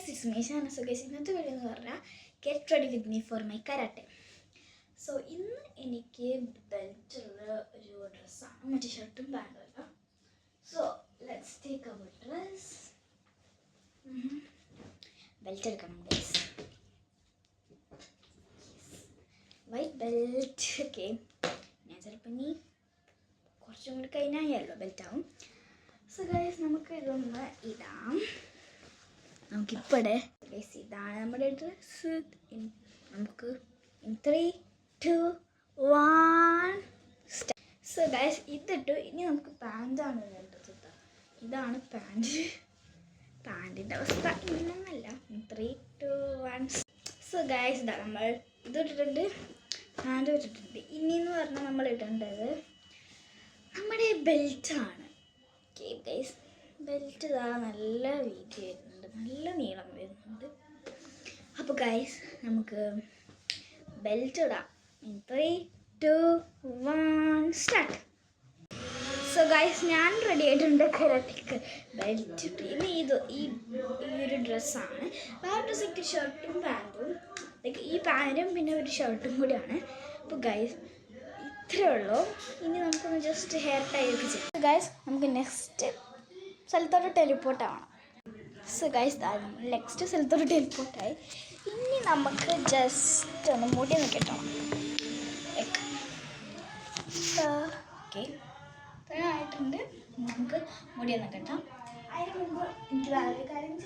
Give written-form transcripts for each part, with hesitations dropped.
guys, it's me Shana. So guys, ഇന്നത്തെ video എന്ന് പറഞ്ഞാൽ get ready with me for my karate. So ഇന്ന് എനിക്ക് ബെൽറ്റുള്ള ഒരു ഡ്രസ്സാണ്, മറ്റേ ഷർട്ടും പാൻറ്റും അല്ല. So let's take our dress. Belt എടുക്കണം ഗൈസ്, വൈറ്റ് ബെൽറ്റ്. ഓക്കെ, ഞാൻ ചിലപ്പോൾ ഇനി കുറച്ചും കൂടി കഴിഞ്ഞാൽ യെല്ലോ ബെൽറ്റ് ആവും. സോ ഗൈസ്, നമുക്ക് ഇതൊന്ന് ഇടാം. നമുക്കിപ്പോഴേ ഗൈസ് ഇതാണ് നമ്മുടെ ഡ്രസ്സ്. നമുക്ക് 3, 2, 1 സോ ഗൈസ് ഇതിട്ടു. ഇനി നമുക്ക് പാൻറ്റാണ് വേണ്ടത്. ഇതാണ് പാൻറ്റിൻ്റെ അവസ്ഥ. ഇന്നല്ല 3, 2, 1 സോ ഗൈസ് ഇതാ നമ്മൾ ഇതിട്ടിട്ടുണ്ട്, പാൻറ്റ് ഇട്ടിട്ടുണ്ട്. ഇനിയെന്ന് പറഞ്ഞാൽ നമ്മൾ ഇടേണ്ടത് നമ്മുടെ ബെൽറ്റാണ്. ഓക്കെ ഗൈസ്, ബെൽറ്റ് ഇതാ നല്ല വീതി വരുന്നുണ്ട്, നല്ല നീളം വരുന്നുണ്ട്. അപ്പോൾ ഗൈസ് നമുക്ക് ബെൽറ്റ് ഇടാം. 3, 2, 1 സ്റ്റാർട്ട്. സോ ഗൈസ് ഞാൻ റെഡി ആയിട്ടുണ്ട് കരാട്ടയ്ക്ക് ബെൽറ്റ് ഇട്ട്. ഇനി ഈ ഒരു ഡ്രസ്സാണ്. വേറെ ഡ്രസ്സൊക്കെ ഷർട്ടും പാൻറ്റും, ലൈക്ക് ഈ പാൻറ്റും പിന്നെ ഒരു ഷർട്ടും കൂടിയാണ്. അപ്പോൾ ഗൈസ് ഇത്രയേ ഉള്ളൂ. ഇനി നമുക്കൊന്ന് ജസ്റ്റ് ഹെയർ ടൈ ഒക്കെ ചെയ്യാം. ഗൈസ് നമുക്ക് നെക്സ്റ്റ് സ്ഥലത്തോട്ട് ടെലിപ്പോർട്ട് ആവണം. സോ ഗൈസ് നമ്മൾ നെക്സ്റ്റ് സ്ഥലത്തോട്ട് ടെലിപ്പോർട്ടായി. ഇനി നമുക്ക് ജസ്റ്റ് ഒന്ന് മുടി ഒന്ന് കെട്ടണം. ഓക്കെ, ഇത്രയും ആയിട്ടുണ്ട്. നമുക്ക് മുടി ഒന്ന് കെട്ടാം. അതിന് മുമ്പ് എനിക്ക് വേറൊരു കാര്യം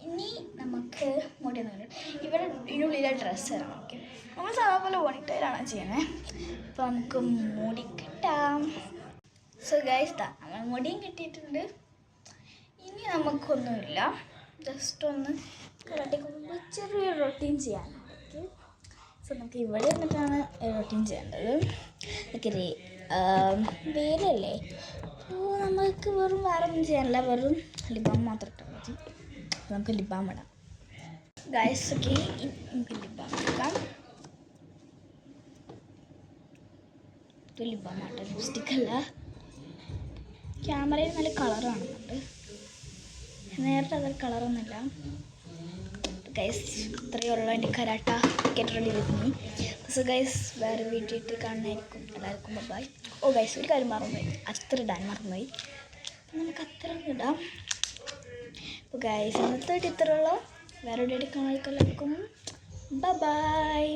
ഇനി നമുക്ക് മുടി ഒന്ന് കെട്ടാം. ഇവിടെ ഇതിനുള്ളിലെ ഡ്രസ്സ് തരണം. ഓക്കെ, നമ്മൾ സാധാരണ പോലെ പോണിട്ടയിലാണ് ചെയ്യുന്നത്. അപ്പോൾ നമുക്ക് മുടി കെട്ടാം. സോ ഗൈസ് നമ്മൾ മുടിയും കെട്ടിയിട്ടുണ്ട്. ഇനി നമുക്കൊന്നുമില്ല, ജസ്റ്റ് ഒന്ന് കരാട്ടയ്ക്ക് മുമ്പ് ചെറിയൊരു റൊട്ടീൻ ചെയ്യാനുണ്ട്. സോ നമുക്ക് ഇവിടെ നിന്നിട്ടാണ് റൊട്ടീൻ ചെയ്യേണ്ടത്. ഓക്കെ, വേലല്ലേ. അപ്പോൾ നമുക്ക് വെറും വേറെ ഒന്നും ചെയ്യാനില്ല, വെറും ലിബാം മാത്രം ഇട്ടാൽ മതി. അപ്പോൾ നമുക്ക് ലിബാം ഇടാം ഗൈസ്. ഓക്കെ, നമുക്ക് ലിബാം എടുക്കാം. ലിബാം ആട്ടോ, ലിപ്സ്റ്റിക് അല്ല. ക്യാമറയിൽ നല്ല കളർ കാണുന്നുണ്ട്, നേരത്തെ അതൊരു കളറൊന്നുമില്ല. ഗൈസ് ഇത്രയേ ഉള്ളൂ എൻ്റെ karate get ready with me. So guys വേറെ വീട്ടിലിട്ട് കാണുന്നതായിരിക്കും. എല്ലാവർക്കും ബൈ. ഓ ഗൈസ്, ഒരു കാര്യം മറന്നുപോയി, അത്ര ഇടാൻ മറന്നുപോയി. നമുക്ക് അത്ര ഇടാം. അപ്പോൾ ഗൈസ് ഇന്നത്തെ ഇത്ര ഉള്ളൂ. വേറെ വീട്ടിൽ കാണാൻ എല്ലാവർക്കും ബൈ.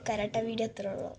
കരാട്ട വീഡിയോ അത്ര ഉള്ളൂ.